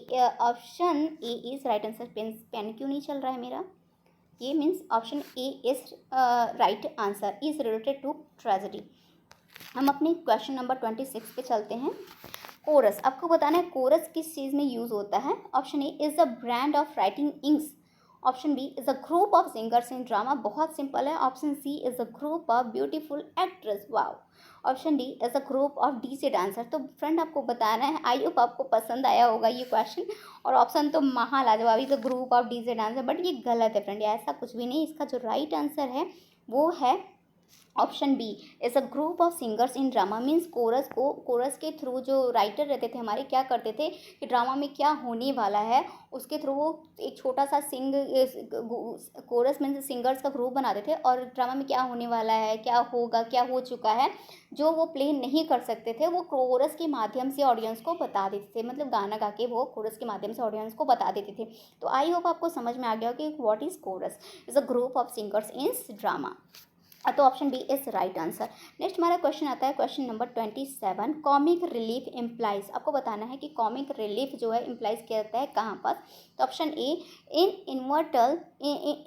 is right answer. Pen क्यों नहीं चल रहा है मेरा, ये means option A is right answer, is related to tragedy. हम अपने क्वेश्चन नंबर 26 पे चलते हैं। कोरस। आपको बताना है कोरस किस चीज़ में यूज़ होता है। Option A is the brand of writing inks, option B is a group of singers in drama, बहुत सिंपल है। Option C is a group of beautiful actress, wow. Option D is a group of DJ dancer. तो फ्रेंड आपको बताना है, आई होप आपको पसंद आया होगा ये क्वेश्चन। और ऑप्शन तो महालाजवाब, is a group of DJ dancer, but ये गलत है फ्रेंड, ऐसा कुछ भी नहीं। इसका जो राइट आंसर है वो है option B is a group of singers in drama. Means chorus के थ्रू जो राइटर रहते थे हमारे, क्या करते थे कि ड्रामा में क्या होने वाला है उसके थ्रू वो एक छोटा सा कोरस मीन्स सिंगर्स का ग्रुप बनाते थे, और ड्रामा में क्या होने वाला है, क्या होगा, क्या हो चुका है, जो वो प्ले नहीं कर सकते थे वो कोरस के माध्यम से ऑडियंस को बता देते थे। मतलब गाना गा के वो कोरस के माध्यम से ऑडियंस को बता देते थे। तो आई होप आपको समझ में आ गया कि what is chorus, is a group of singers in drama. तो option B is right answer. Next हमारा क्वेश्चन आता है question number 27। Comic relief implies, आपको बताना है कि कॉमिक रिलीफ जो है इम्प्लाइज किया जाता है कहाँ पर। तो option A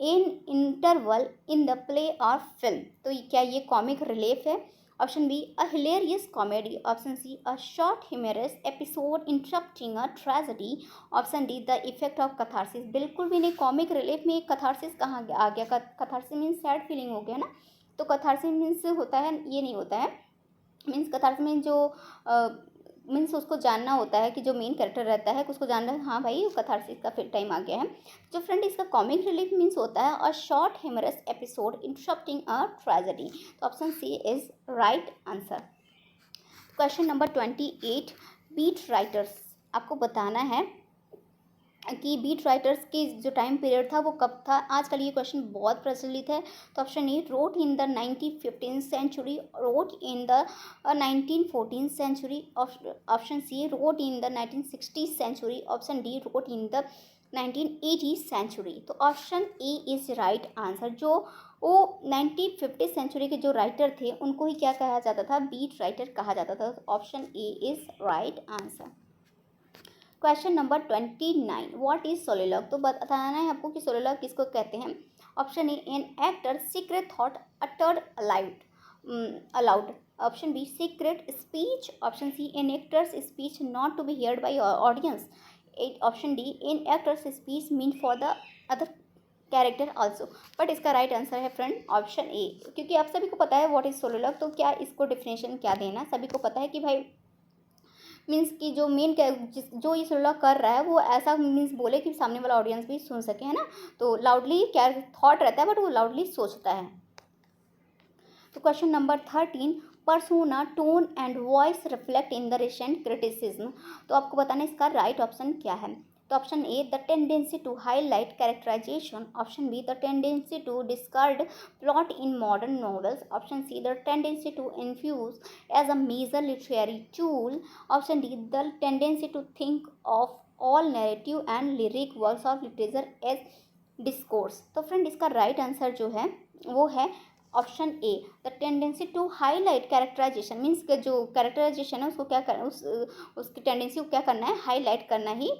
in interval in the play और फिल्म, तो क्या ये कॉमिक रिलीफ है। Option B a hilarious comedy. Option C a short humorous episode interrupting a tragedy. Option D the effect of catharsis. बिल्कुल भी नहीं, कॉमिक रिलीफ में कथारसिस कहाँ आ गया, कथारसिस मीन्स सैड फीलिंग हो गया ना। तो कथारसिस मीन्स होता है, ये नहीं होता है। मीन्स कथारसिस मीन्स जो मीन्स उसको जानना होता है कि जो मेन कैरेक्टर रहता है उसको जानना है, हाँ भाई कथारसिस का फिर टाइम आ गया है। जो फ्रेंड इसका कॉमिक रिलीफ मीन्स होता है a short humorous episode interrupting a tragedy. तो option C is right answer. Question number 28। Beat writers, आपको बताना है कि बीट राइटर्स की जो टाइम पीरियड था वो कब था। आजकल ये क्वेश्चन बहुत प्रचलित है। तो option A wrote in the 1915 century, wrote in the 1914 century. Option C wrote in the 1960 century. Option D wrote in the 1980 century. तो option A is right answer. जो वो 1950 सेंचुरी के जो राइटर थे उनको ही क्या कहा जाता था, बीट राइटर कहा जाता था। Option A is right answer. Question number 29। What is soliloquy, तो बताना है आपको कि सोलोलॉग किसको कहते हैं। Option A an actor secret thought uttered aloud. Option B secret speech. Option C an actor's speech not to be heard by audience. Option D an actor's speech meant for the other character also. But इसका राइट आंसर है फ्रेंड ऑप्शन ए, क्योंकि आप सभी को पता है व्हाट इज सोलोलॉग, तो क्या इसको डिफिनेशन क्या देना, सभी को पता है कि भाई मीन्स कि जो मेन जो ये सोलोलॉग कर रहा है वो ऐसा मीन्स बोले कि सामने वाला ऑडियंस भी सुन सके, है ना। तो लाउडली क्या थॉट रहता है बट वो लाउडली सोचता है। तो question number 13। Persona tone and voice reflect in the recent criticism, तो आपको बताना है इसका राइट ऑप्शन क्या है। तो option A the tendency to highlight characterisation. Option B the tendency to discard plot in modern novels. Option C the tendency to infuse as a major literary tool. Option D the tendency to think of all narrative and lyric works of literature as discourse. तो फ्रेंड इसका राइट आंसर जो है वो है option A the tendency to highlight characterisation. Means जो कैरेक्टराइजेशन है उसको क्या करना, उसकी टेंडेंसी को क्या करना है, हाईलाइट करना ही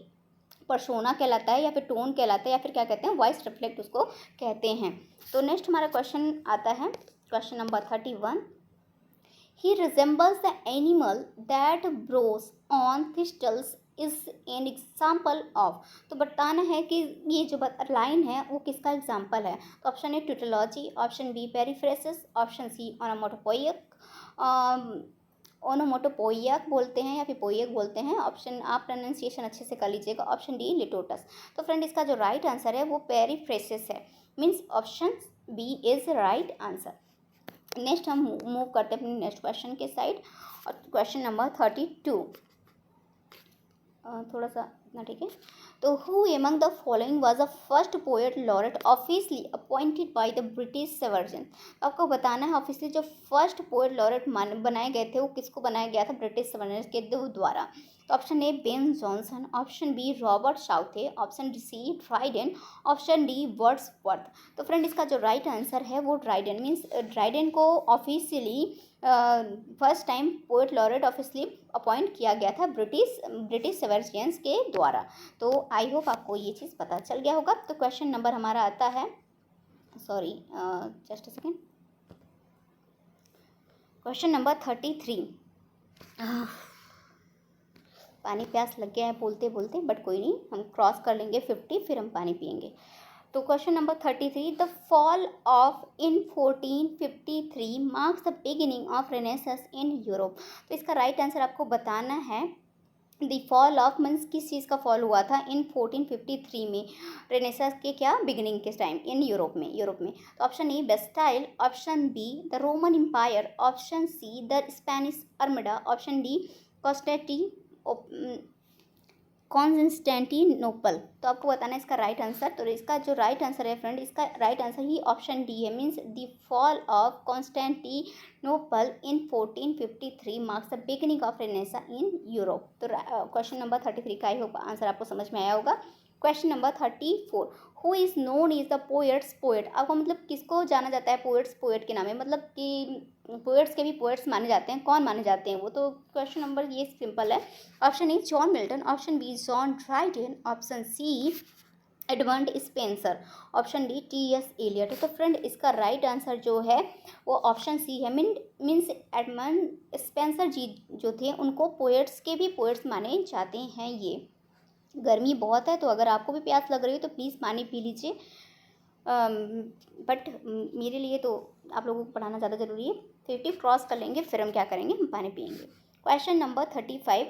पर्सोना कहलाता है, या फिर टोन कहलाता है, या फिर क्या कहते हैं वॉइस रिफ्लेक्ट उसको कहते हैं। तो नेक्स्ट हमारा क्वेश्चन आता है question number 31। He resembles the animal that browse on thistles is an example of, तो बताना है कि ये जो लाइन है वो किसका एग्जाम्पल है। तो option A tautology. Option B periphrasis. Option C onomatopoeic बोलते हैं या फिर पोइक बोलते हैं। ऑप्शन आप प्रोनाउंसिएशन अच्छे से कर लीजिएगा। Option D litotes. तो फ्रेंड इसका जो राइट आंसर है वो पेरीफ्रेसिस है। Means option B is right answer. Next हम मूव करते हैं अपने नेक्स्ट क्वेश्चन के साइड, और क्वेश्चन नंबर 32। थोड़ा सा इतना ठीक है। तो who among the following was the first poet laureate officially appointed by the British sovereign. आपको बताना है ऑफिशियली जो फर्स्ट पोएट लॉरेट बनाए गए थे वो किसको बनाया गया था, ब्रिटिश सवर्जन के द्वारा। तो option A Ben Jonson. Option B Robert Southey. Option C Dryden. Option D Wordsworth. तो फ्रेंड इसका जो राइट आंसर है वो ड्राइडेन। मीन्स ड्राइडेन को officially first time poet laureate officially appoint किया गया था ब्रिटिश सवर्जियंस के द्वारा। तो आई होप आपको ये चीज़ पता चल गया होगा। तो क्वेश्चन नंबर हमारा आता है, sorry just a second, question number 33। पानी प्यास लग गया है बोलते बोलते, बट कोई नहीं, हम क्रॉस कर लेंगे 50 फिर हम पानी पियेंगे। तो question number 33, the fall of in 1453 marks the beginning of renaissance in Europe. तो इसका राइट आंसर आपको बताना है। द फॉल ऑफ मीन्स किस चीज़ का फॉल हुआ था इन 1453 में, रेनेसांस के क्या बिगिनिंग के टाइम इन यूरोप में। तो option A Bastille, option B the Roman Empire, option C the Spanish Armada, option D Constantinople. तो आपको बताना है इसका राइट आंसर। तो इसका जो राइट आंसर है फ्रेंड, इसका राइट आंसर ही ऑप्शन डी है, means the fall of Constantinople in 1453 marks the beginning of renaissance in Europe. तो क्वेश्चन नंबर 33 का ही होगा आंसर, आपको समझ में आया होगा। Question number 34, who is known is the poets poet. आपको मतलब किसको जाना जाता है पोएट्स पोएट के नाम में, मतलब कि पोएट्स के भी पोएट्स माने जाते हैं, कौन माने जाते हैं वो। तो क्वेश्चन नंबर ये सिंपल है। Option A John Milton, option B John Dryden, option C Edmund Spenser, option D टी.एस. एलियट। तो फ्रेंड इसका राइट आंसर जो है वो ऑप्शन सी है। मीन्स एडमंड स्पेंसर जी जो थे उनको पोएट्स के भी पोएट्स माने जाते हैं। ये गर्मी बहुत है तो अगर आपको भी प्यास लग रही है तो प्लीज़ पानी पी लीजिए, बट मेरे लिए तो आप लोगों को पढ़ाना ज़्यादा ज़रूरी है। 50 क्रॉस कर लेंगे फिर हम क्या करेंगे, हम पानी पियेंगे। Question number 35,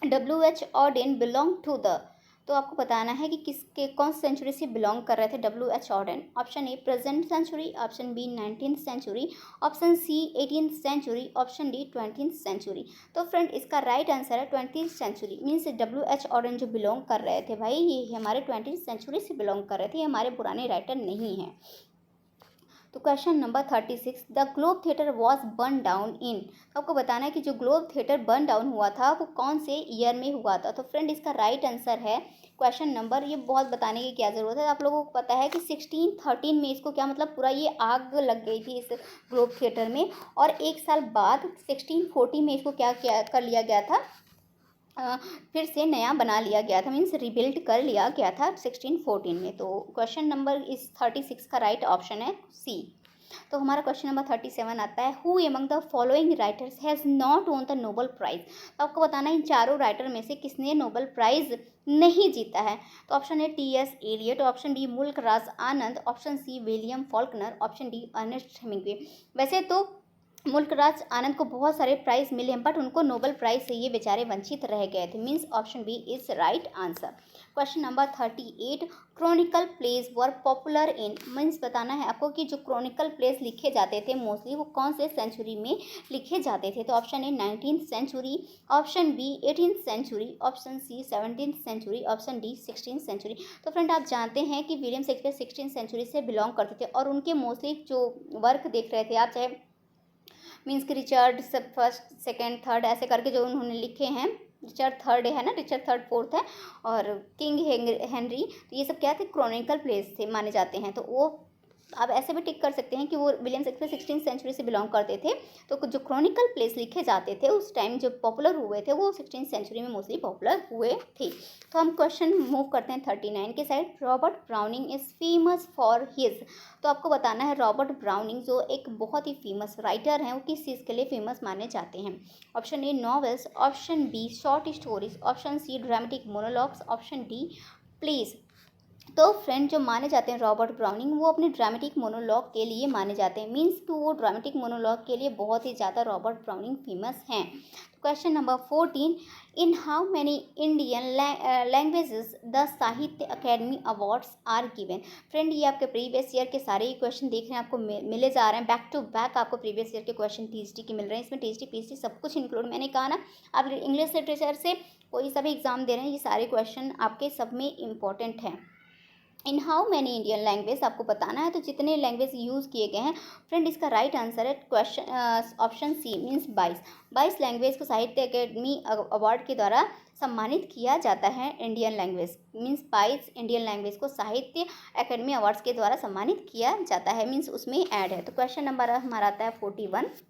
W.H. Auden belong to the. तो आपको बताना है कि किसके कौन सी सेंचुरी से बिलोंग कर रहे थे W.H. Auden। Option A present century, option B 19th century, option C 18th century, option D 20th century. तो फ्रेंड इसका राइट आंसर है 20th century. Means W.H. Auden जो बिलोंग कर रहे थे भाई, ये हमारे 20th सेंचुरी से बिलोंग कर रहे थे, ये हमारे पुराने राइटर नहीं हैं। तो question number 36, the globe theatre was burn down in. तो आपको बताना है कि जो ग्लोब थिएटर बर्न डाउन हुआ था वो कौन से ईयर में हुआ था। तो फ्रेंड इसका राइट आंसर है क्वेश्चन नंबर, ये बहुत बताने की क्या ज़रूरत है, आप लोगों को पता है कि 1613 में इसको क्या मतलब पूरा ये आग लग गई थी इस ग्लोब थिएटर में, और एक साल बाद 1640 में इसको क्या कर लिया गया था, फिर से नया बना लिया गया था, मीन्स रिबिल्ड कर लिया गया था 1614 में। तो क्वेश्चन नंबर इस 36 का राइट ऑप्शन है सी। तो हमारा क्वेश्चन नंबर 37 आता है, who among the following writers has not won the Nobel prize. तो आपको बताना है इन चारों राइटर में से किसने नोबल प्राइज़ नहीं जीता है। तो option A T S. Eliot, option B Mulk Raj Anand, option C William Faulkner, option D Ernest Hemingway. वैसे तो मुल्क राज आनंद को बहुत सारे प्राइज़ मिले हैं बट उनको नोबल प्राइज़ से ये बेचारे वंचित रह गए थे, means option B is right answer. Question number 38, chronicle plays were popular in. Means बताना है आपको कि जो क्रॉनिकल प्लेज लिखे जाते थे मोस्टली वो कौन से सेंचुरी में लिखे जाते थे। तो option A 19th century, option B 18th century, option C 17th century, option D 16th century. तो फ्रेंड आप जानते हैं कि विलियम शेक्सपियर 16th सेंचुरी से बिलोंग करते थे और उनके मोस्टली जो वर्क देख रहे थे आप, चाहे मीन्स कि रिचर्ड सब फर्स्ट सेकेंड थर्ड ऐसे करके जो उन्होंने लिखे हैं, रिचर्ड थर्ड है ना, रिचर्ड थर्ड फोर्थ है, और किंग हेनरी, तो ये सब क्या थे, क्रॉनिकल प्लेस थे माने जाते हैं। तो वो आप ऐसे भी टिक कर सकते हैं कि वो विलियम शेक्सपियर 16th सेंचुरी से बिलोंग करते थे। तो जो क्रॉनिकल प्लेस लिखे जाते थे उस टाइम जो पॉपुलर हुए थे वो 16th सेंचुरी में मोस्टली पॉपुलर हुए थे। तो हम क्वेश्चन मूव करते हैं 39 के side. Robert browning is famous for his. तो आपको बताना है रॉबर्ट ब्राउनिंग जो एक बहुत ही फेमस राइटर हैं वो किस चीज़ के लिए फेमस माने जाते हैं। Option A novels, option B short stories, option C dramatic monologues, option D plays. तो फ्रेंड जो माने जाते हैं रॉबर्ट ब्राउनिंग वो अपने ड्रामेटिक मोनोलॉग के लिए माने जाते हैं, मीन्स टू वो ड्रामेटिक मोनोलॉग के लिए बहुत ही ज़्यादा रॉबर्ट ब्राउनिंग फेमस हैं। Question number 14, in how many Indian languages the Sahitya Akademi awards are given. Friend ये आपके प्रीवियस ईयर के सारे ही क्वेश्चन देख रहे हैं, आपको मिले जा रहे हैं बैक टू बैक, आपको प्रीवियस ईयर के क्वेश्चन टीएसटी के मिल रहे हैं, इसमें टीएसटी पीएसटी सब कुछ इंक्लूड। मैंने कहा ना आप इंग्लिश लिटरेचर से कोई सा भी एग्जाम दे रहे हैं ये सारे क्वेश्चन आपके सब में इंपॉर्टेंट हैं। इन हाउ मैनी इंडियन लैंग्वेज आपको बताना है, तो जितने लैंग्वेज यूज़ किए गए हैं फ्रेंड इसका राइट आंसर है question option C, means 22 language को साहित्य अकेडमी अवार्ड के द्वारा सम्मानित किया जाता है। Indian language means 22 Indian language को साहित्य अकेडमी अवार्ड्स के द्वारा सम्मानित किया जाता है, मीन्स उसमें ऐड है। तो क्वेश्चन नंबर हमारा आता है 41,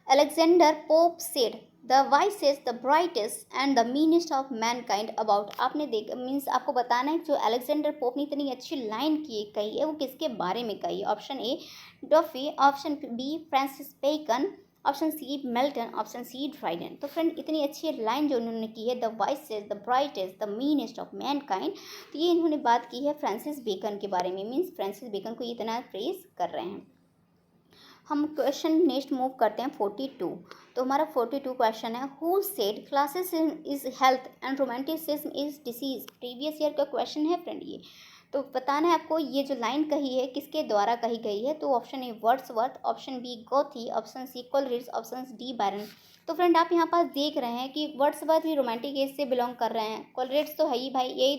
Alexander pope said the wisest the brightest and the meanest of Mankind about. आपने देख मीन्स आपको बताना है जो अलेक्जेंडर पोप ने इतनी अच्छी लाइन कही है वो किसके बारे में कही है। Option A Defoe, option B Francis Bacon, option C Milton, option C Dryden. तो फ्रेंड इतनी अच्छी लाइन जो उन्होंने की है, the vices, the brightest, the meanest of mankind, तो ये इन्होंने बात की है फ्रांसिस बेकन के बारे में, मीन्स फ्रांसिस बेकन को ये इतना प्रेज कर रहे हैं। हम क्वेश्चन नेक्स्ट मूव करते हैं 42। तो हमारा 42 क्वेश्चन है, who said classicism is health and romanticism is disease. Previous year का क्वेश्चन है फ्रेंड ये। तो बताना है आपको ये जो लाइन कही है किसके द्वारा कही गई है। तो option A Wordsworth, option B Goethe, option C Coleridge, option D Byron. तो फ्रेंड आप यहाँ पास देख रहे हैं कि वर्ड्सवर्थ भी रोमांटिक एज से बिलोंग कर रहे हैं, कोलरिज तो है ही भाई, यही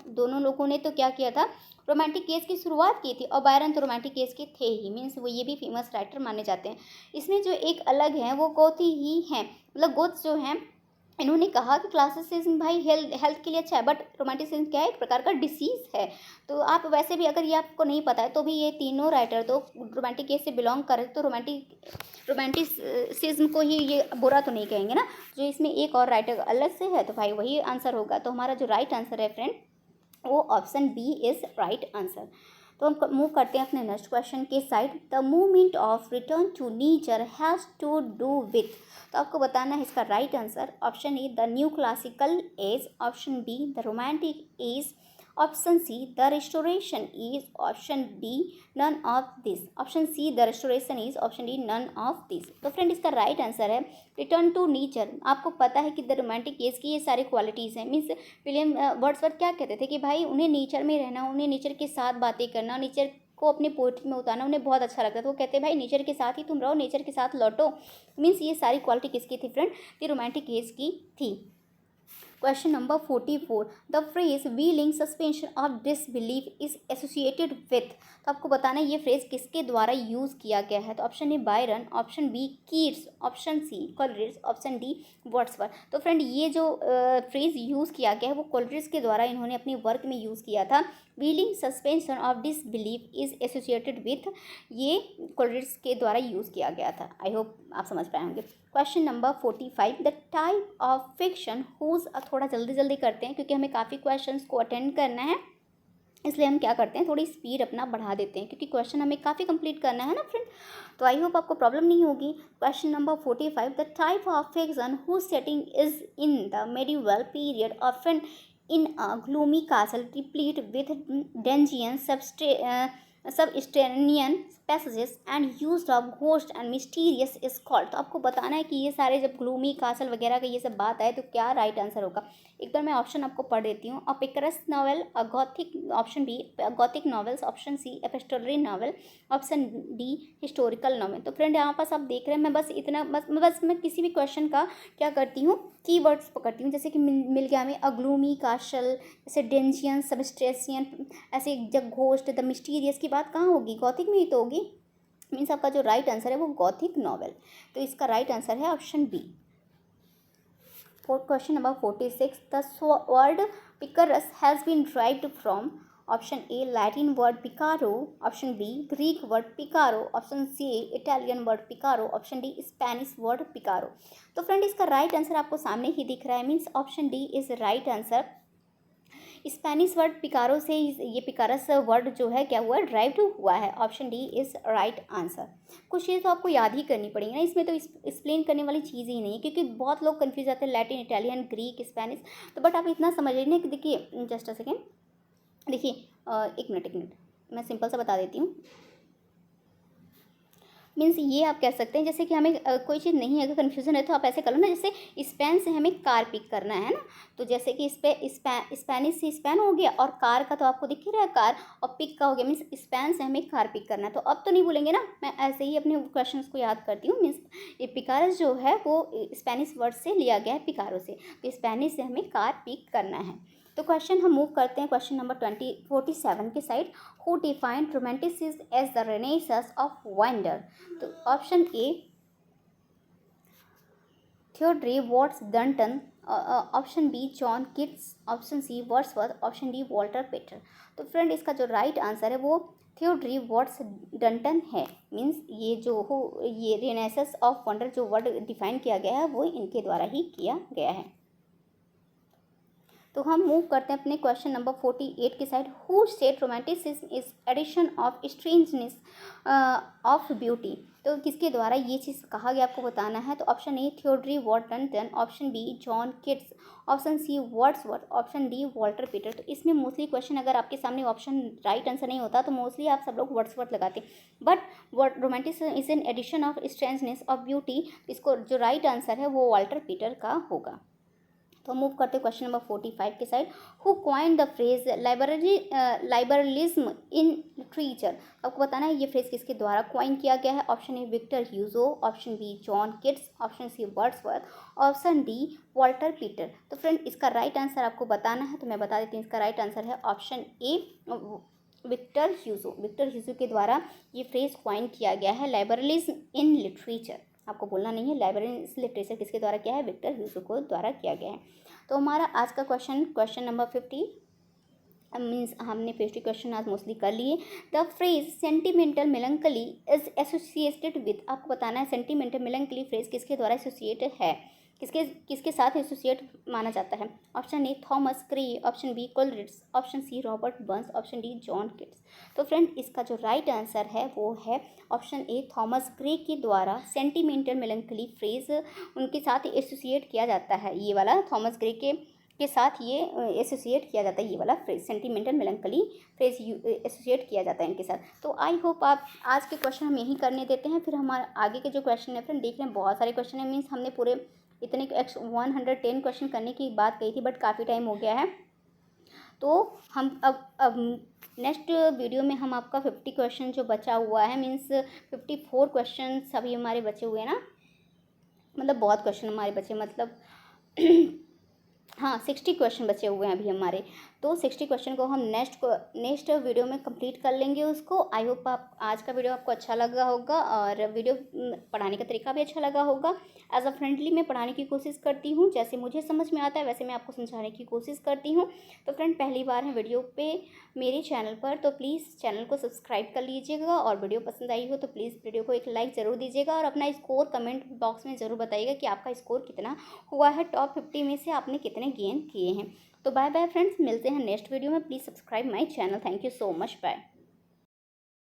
दोनों लोगों ने तो क्या किया था, रोमांटिक केस की शुरुआत की थी। और बायरन तो रोमांटिक केस के थे ही, मीन्स वो ये भी फेमस राइटर माने जाते हैं। इसमें जो एक अलग है वो गोथी ही हैं, मतलब गोथ जो हैं इन्होंने कहा कि क्लासिसिज्म भाई हेल्थ के लिए अच्छा है, बट रोमांटिसिज्म क्या है, एक प्रकार का डिसीज़ है। तो आप वैसे भी अगर ये आपको नहीं पता है तो भी ये तीनों राइटर तो रोमांटिक केस से बिलोंग कर, तो रोमांटिसिज्म को ही ये बुरा तो नहीं कहेंगे ना। जो इसमें एक और राइटर अलग से है तो भाई वही आंसर होगा। तो हमारा जो राइट आंसर है फ्रेंड वो option B is right answer. तो हम मूव करते हैं अपने नेक्स्ट क्वेश्चन के side. The movement of return to nature has to do with. तो आपको बताना है इसका right answer. Option A the new classical age, option B the romantic age, option C the restoration age, option D none of this, option C the restoration age, option D none of this. तो फ्रेंड इसका राइट आंसर है रिटर्न टू नेचर। आपको पता है कि द रोमांटिक एज की ये सारी क्वालिटीज़ हैं, मीन्स विलियम वर्ड्सवर्थ क्या कहते थे कि भाई उन्हें नेचर में रहना, उन्हें नेचर के साथ बातें करना, नेचर को अपने पोइट्री में उतारना उन्हें बहुत अच्छा लगता था। वो कहते भाई नेचर के साथ ही तुम रहो, नेचर के साथ लौटो। मीन्स ये सारी क्वालिटी किसकी थी फ्रेंड, द रोमांटिक एज की थी। Question number 44, the phrase wheeling suspension of disbelief is associated with. तो आपको बताना है ये फ्रेज किसके द्वारा यूज़ किया गया है। तो option A Byron, option B Keats, option C Coleridge, option D Wordsworth. तो फ्रेंड ये जो फ्रेज यूज़ किया गया है वो कोलरिज के द्वारा इन्होंने अपने वर्क में यूज़ किया था। Wheeling suspension of disbelief is associated with, ये कोलरिज के द्वारा यूज़ किया गया था। आई होप आप समझ पाए होंगे। Question number 45, the type of fiction whose, थोड़ा जल्दी जल्दी करते हैं क्योंकि हमें काफ़ी क्वेश्चंस को अटेंड करना है, इसलिए हम क्या करते हैं थोड़ी स्पीड अपना बढ़ा देते हैं क्योंकि क्वेश्चन हमें काफ़ी कंप्लीट करना है ना फ्रेंड। तो आई होप आपको प्रॉब्लम नहीं होगी। Question number 45, the type of fiction whose setting is in the medieval period often in a gloomy castle replete with dungeons, subterranean passages and used of ghost and mysterious is called। तो आपको बताना है कि ये सारे जब ग्लूमी कासल वगैरह का ये सब बात आए तो क्या राइट आंसर होगा। एक बार मैं ऑप्शन आपको पढ़ देती हूँ। Picaresque novel, Gothic, option B Gothic novels, option C epistolary novel, option D historical novel. तो फ्रेंड यहाँ पास आप देख रहे हैं मैं बस इतना बस मैं किसी भी क्वेश्चन का क्या करती हूँ कीवर्ड्स पकड़ती हूँ। जैसे कि मिल गया हमें अग्लूमी काशल, जैसे डेंजियन, सबस्ट्रेसियन, ऐसे जब घोस्ट, द मिस्टीरियस की बात कहाँ होगी, गॉथिक में ही तो होगी। मीन्स आपका जो राइट आंसर है वो गॉथिक नॉवेल। तो इसका राइट आंसर है option B. Question number 46, the word picaresque has been derived from. Option A Latin word picaro, option B Greek word picaro, option C Italian word picaro, option D Spanish word picaro. तो फ्रेंड इसका राइट आंसर आपको सामने ही दिख रहा है, means option D is right answer. Spanish word picaro से ये पिकारस वर्ड जो है क्या हुआ, ड्राइव्ड हुआ है। Option D is right answer. कुछ चीज़ तो आपको याद ही करनी पड़ेगी ना, इसमें तो एक्सप्लेन करने वाली चीज़ ही नहीं है क्योंकि बहुत लोग कंफ्यूज आते हैं लैटिन, इटालियन, ग्रीक, स्पेनिश। तो बट आप इतना समझ लीजिए कि देखिए जस्ट अ सेकेंड, देखिए एक मिनट मैं सिंपल सा बता देती हूँ। मीन्स ये आप कह सकते हैं जैसे कि हमें कोई चीज़ नहीं है, अगर कन्फ्यूज़न है तो आप ऐसे कर लो ना, जैसे स्पेन से हमें कार पिक करना है ना, तो जैसे कि इस पर स्पेनिश से स्पेन हो गया और कार का तो आपको दिख ही रहा है कार, और पिक का हो गया, मीन्स स्पेन से हमें कार पिक करना है। तो अब तो नहीं भूलेंगे ना, मैं ऐसे ही अपने क्वेश्चन को याद करती हूँ। मीन्स ये पिकारस जो है वो स्पेनिश वर्ड से लिया गया है, पिकारो से, तो स्पेनिश से हमें कार पिक करना है। तो क्वेश्चन हम मूव करते हैं क्वेश्चन नंबर 47 के side. Who defined romanticism as the renaissance of wonder. तो option A Theodore Watts Dunton, option B John Keats, option C Wordsworth, option D Walter Pater. तो फ्रेंड इसका जो राइट आंसर है वो थियोडोर वॉट्स डंटन है। मीन्स ये जो हो ये रेनेसांस ऑफ वंडर जो वर्ड डिफाइन किया गया है वो इनके द्वारा ही किया गया है। तो हम मूव करते हैं अपने क्वेश्चन नंबर 48 की side. Who said romanticism is addition of strangeness of beauty. तो किसके द्वारा ये चीज़ कहा गया आपको बताना है। तो option A Theodore Waterton, option B John Keats, option C Wordsworth, option D Walter Peter. तो इसमें मोस्टली क्वेश्चन अगर आपके सामने ऑप्शन राइट आंसर नहीं होता तो मोस्टली आप सब लोग वर्ड्सवर्थ लगाते, but romanticism is an addition of strangeness of beauty. इसको जो राइट आंसर है वो वॉल्टर पीटर का होगा। तो मूव करते क्वेश्चन नंबर 45 के side. Who coined the phrase liberalism in literature. आपको बताना है ये फ्रेज किसके द्वारा कॉइन किया गया है। Option A Victor Hugo, option B John Keats, option C Wordsworth, option D Walter Peter. तो फ्रेंड इसका राइट आंसर आपको बताना है, तो मैं बता देती हूँ इसका राइट आंसर है option A Victor Hugo. Victor Hugo के द्वारा ये फ्रेज कॉइन किया गया है लिबरलिज्म इन लिटरेचर। आपको बोलना नहीं है, लिबरलिज्म लिटरेचर किसके द्वारा किया है, विक्टर ह्यूगो को द्वारा किया गया है। तो हमारा आज का क्वेश्चन नंबर 50 मीन्स हमने 50 क्वेश्चन आज मोस्टली कर लिए। The phrase sentimental melancholy is associated with. आपको बताना है सेंटिमेंटल मेलंकली फ्रेज किसके द्वारा एसोसिएटेड है, किसके साथ एसोसिएट माना जाता है। Option A Thomas Gray, option B Coleridge, option C Robert Burns, option D John Keats. तो फ्रेंड इसका जो राइट आंसर है वो है ऑप्शन ए थॉमस ग्रे के द्वारा सेंटिमेंटल मेलंकली फ्रेज उनके साथ एसोसिएट किया जाता है। ये वाला थॉमस ग्रे के साथ ये एसोसिएट किया जाता है, ये वाला phrase sentimental melancholy phrase associate किया जाता है इनके साथ। तो आई होप आप आज के क्वेश्चन हम यहीं करने देते हैं, फिर हमारे आगे के जो क्वेश्चन है फ्रेंड देख रहे हैं बहुत सारे क्वेश्चन है। मीन्स हमने पूरे इतने 110 क्वेश्चन करने की बात कही थी, बट काफ़ी टाइम हो गया है। तो हम अब नेक्स्ट वीडियो में हम आपका 50 क्वेश्चन जो बचा हुआ है, मीन्स 54 क्वेश्चन अभी हमारे बचे हुए हैं ना, मतलब बहुत क्वेश्चन हमारे बचे, मतलब हाँ 60 क्वेश्चन बचे हुए हैं अभी हमारे। तो 60 क्वेश्चन को हम नेक्स्ट वीडियो में कंप्लीट कर लेंगे उसको। आई होप आप आज का वीडियो आपको अच्छा लगा होगा और वीडियो पढ़ाने का तरीका भी अच्छा लगा होगा। एज अ फ्रेंडली मैं पढ़ाने की कोशिश करती हूँ, जैसे मुझे समझ में आता है वैसे मैं आपको समझाने की कोशिश करती हूँ। तो फ्रेंड पहली बार है वीडियो पे मेरे चैनल पर, तो प्लीज़ चैनल को सब्सक्राइब कर लीजिएगा और वीडियो पसंद आई हो तो प्लीज़ वीडियो को एक लाइक ज़रूर दीजिएगा और अपना स्कोर कमेंट बॉक्स में ज़रूर बताइएगा कि आपका स्कोर कितना हुआ है, टॉप 50 में से आपने कितने गेन किए हैं। तो बाय बाय फ्रेंड्स, मिलते हैं नेक्स्ट वीडियो में। Please subscribe my channel. Thank you so much, bye.